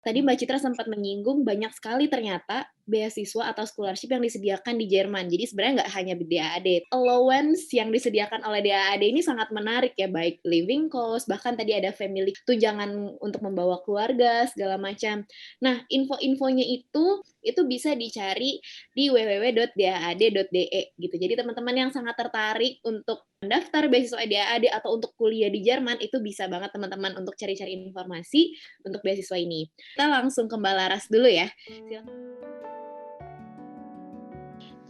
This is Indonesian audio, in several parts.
Tadi Mbak Citra sempat menyinggung banyak sekali ternyata beasiswa atau scholarship yang disediakan di Jerman. Jadi sebenarnya nggak hanya DAAD. Allowance yang disediakan oleh DAAD ini sangat menarik ya, baik living cost, bahkan tadi ada family tunjangan untuk membawa keluarga, segala macam. Nah, info-infonya itu bisa dicari di www.daad.de gitu. Jadi teman-teman yang sangat tertarik untuk mendaftar beasiswa DAAD atau untuk kuliah di Jerman itu bisa banget teman-teman untuk cari-cari informasi untuk beasiswa ini. Kita langsung ke Mbak Laras dulu ya.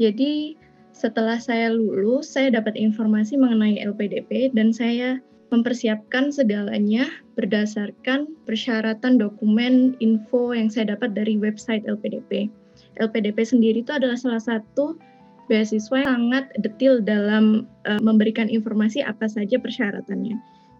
Jadi setelah saya lulus, saya dapat informasi mengenai LPDP dan saya mempersiapkan segalanya berdasarkan persyaratan dokumen info yang saya dapat dari website LPDP. LPDP sendiri itu adalah salah satu beasiswa yang sangat detail dalam memberikan informasi apa saja persyaratannya.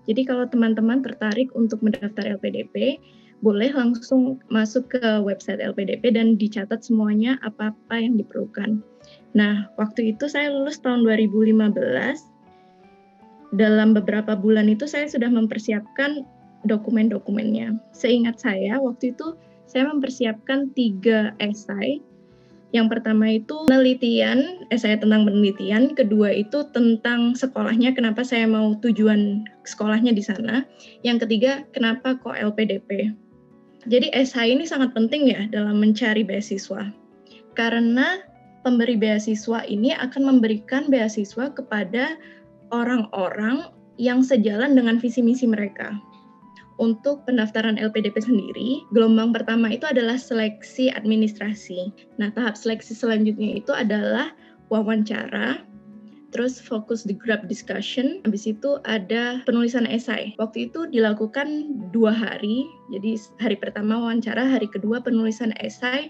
Jadi kalau teman-teman tertarik untuk mendaftar LPDP, boleh langsung masuk ke website LPDP dan dicatat semuanya apa-apa yang diperlukan. Nah, waktu itu saya lulus tahun 2015. Dalam beberapa bulan itu saya sudah mempersiapkan dokumen-dokumennya. Seingat saya, waktu itu saya mempersiapkan 3 esai. Yang pertama itu penelitian, esai tentang penelitian. Kedua itu tentang sekolahnya, kenapa saya mau tujuan sekolahnya di sana. Yang ketiga, kenapa kok LPDP. Jadi esai ini sangat penting ya dalam mencari beasiswa. Karena pemberi beasiswa ini akan memberikan beasiswa kepada orang-orang yang sejalan dengan visi misi mereka. Untuk pendaftaran LPDP sendiri, gelombang pertama itu adalah seleksi administrasi. Nah, tahap seleksi selanjutnya itu adalah wawancara, terus fokus di group discussion, habis itu ada penulisan esai. Waktu itu dilakukan 2 hari, jadi hari pertama wawancara, hari kedua penulisan esai,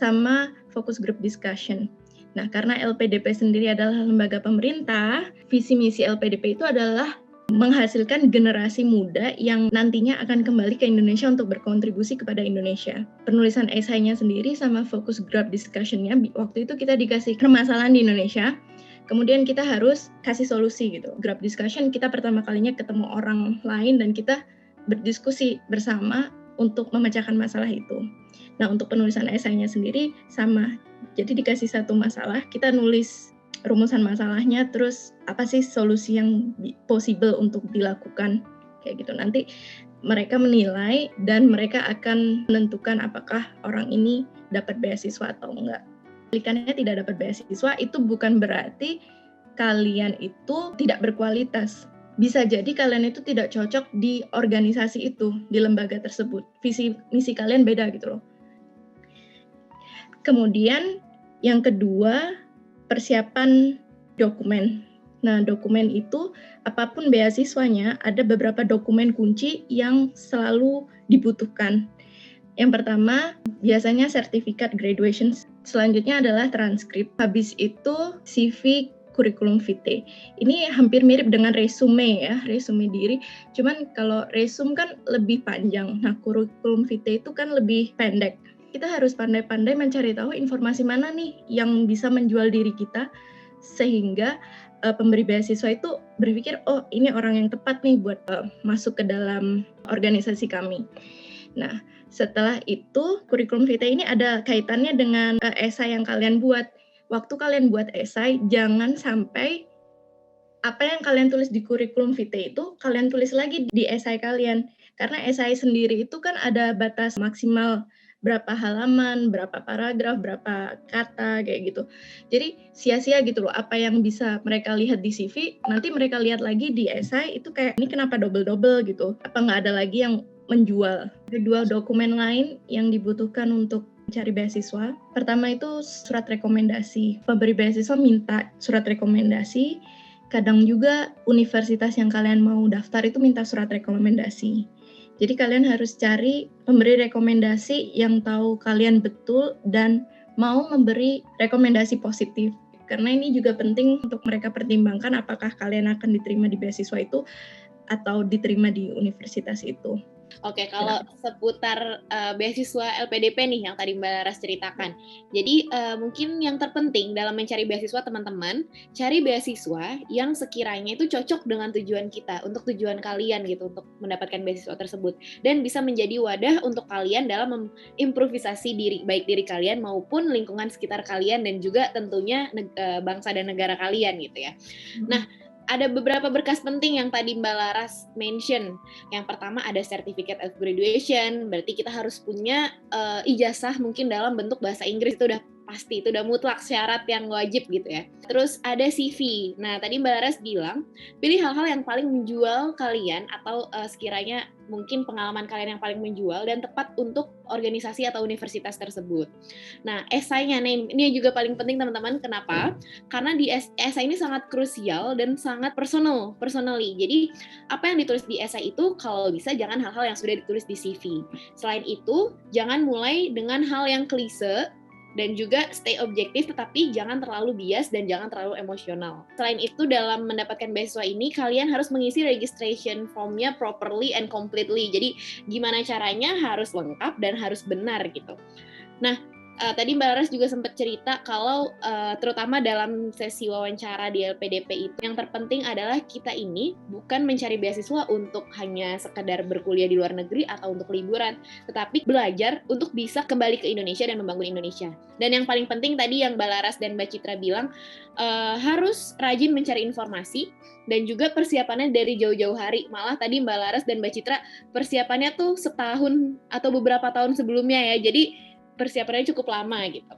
sama fokus group discussion. Nah, karena LPDP sendiri adalah lembaga pemerintah, visi misi LPDP itu adalah menghasilkan generasi muda yang nantinya akan kembali ke Indonesia untuk berkontribusi kepada Indonesia. Penulisan esainya sendiri sama fokus group discussion-nya, waktu itu kita dikasih permasalahan di Indonesia, kemudian kita harus kasih solusi gitu. Group discussion kita pertama kalinya ketemu orang lain dan kita berdiskusi bersama untuk memecahkan masalah itu. Nah, untuk penulisan esainya sendiri sama. Jadi dikasih satu masalah, kita nulis rumusan masalahnya, terus apa sih solusi yang possible untuk dilakukan, kayak gitu. Nanti mereka menilai dan mereka akan menentukan apakah orang ini dapat beasiswa atau enggak. Kaliannya tidak dapat beasiswa itu bukan berarti kalian itu tidak berkualitas. Bisa jadi kalian itu tidak cocok di organisasi itu, di lembaga tersebut. Visi misi kalian beda gitu loh. Kemudian yang kedua, persiapan dokumen. Nah, dokumen itu apapun beasiswanya ada beberapa dokumen kunci yang selalu dibutuhkan. Yang pertama, biasanya sertifikat graduation. Selanjutnya adalah transkrip. Habis itu CV, kurikulum vitae. Ini hampir mirip dengan resume ya, resume diri. Cuman kalau resume kan lebih panjang. Nah, kurikulum vitae itu kan lebih pendek. Kita harus pandai-pandai mencari tahu informasi mana nih yang bisa menjual diri kita sehingga pemberi beasiswa itu berpikir, oh ini orang yang tepat nih buat masuk ke dalam organisasi kami. Nah, setelah itu kurikulum vitae ini ada kaitannya dengan esai yang kalian buat. Waktu kalian buat esai, jangan sampai apa yang kalian tulis di kurikulum vitae itu kalian tulis lagi di esai kalian. Karena esai sendiri itu kan ada batas maksimal berapa halaman, berapa paragraf, berapa kata, kayak gitu. Jadi sia-sia gitu loh, apa yang bisa mereka lihat di CV, nanti mereka lihat lagi di esai, itu kayak, ini kenapa double-double gitu, apa nggak ada lagi yang menjual. Kedua dokumen lain yang dibutuhkan untuk mencari beasiswa, pertama itu surat rekomendasi. Pemberi beasiswa minta surat rekomendasi, kadang juga universitas yang kalian mau daftar itu minta surat rekomendasi. Jadi kalian harus cari pemberi rekomendasi yang tahu kalian betul dan mau memberi rekomendasi positif. Karena ini juga penting untuk mereka pertimbangkan apakah kalian akan diterima di beasiswa itu atau diterima di universitas itu. Oke, kalau Silakan. seputar, beasiswa LPDP nih yang tadi Mbak Laras ceritakan. Jadi, mungkin yang terpenting dalam mencari beasiswa teman-teman, cari beasiswa yang sekiranya itu cocok dengan tujuan kita, untuk tujuan kalian gitu, untuk mendapatkan beasiswa tersebut. Dan bisa menjadi wadah untuk kalian dalam mengimprovisasi diri, baik diri kalian maupun lingkungan sekitar kalian dan juga tentunya bangsa dan negara kalian gitu ya. Nah, Mhm. ada beberapa berkas penting yang tadi Mbak Laras mention. Yang pertama ada Certificate of Graduation, berarti kita harus punya ijazah mungkin dalam bentuk bahasa Inggris, itu udah pasti, itu udah mutlak syarat yang wajib gitu ya. Terus ada CV. Nah, tadi Mbak Laras bilang, pilih hal-hal yang paling menjual kalian atau sekiranya mungkin pengalaman kalian yang paling menjual dan tepat untuk organisasi atau universitas tersebut. Nah, esainya nih, ini juga paling penting teman-teman. Kenapa? Karena di esai ini sangat krusial dan sangat personally. Jadi, apa yang ditulis di esai itu kalau bisa jangan hal-hal yang sudah ditulis di CV. Selain itu, jangan mulai dengan hal yang klise dan juga stay objektif tetapi jangan terlalu bias dan jangan terlalu emosional. Selain itu dalam mendapatkan beasiswa ini kalian harus mengisi registration form-nya properly and completely. Jadi gimana caranya harus lengkap dan harus benar gitu. Nah, tadi Mbak Laras juga sempat cerita kalau terutama dalam sesi wawancara di LPDP itu yang terpenting adalah kita ini bukan mencari beasiswa untuk hanya sekedar berkuliah di luar negeri atau untuk liburan, tetapi belajar untuk bisa kembali ke Indonesia dan membangun Indonesia. Dan yang paling penting tadi yang Mbak Laras dan Mbak Citra bilang harus rajin mencari informasi dan juga persiapannya dari jauh-jauh hari. Malah tadi Mbak Laras dan Mbak Citra persiapannya tuh setahun atau beberapa tahun sebelumnya ya. Jadi persiapannya cukup lama gitu.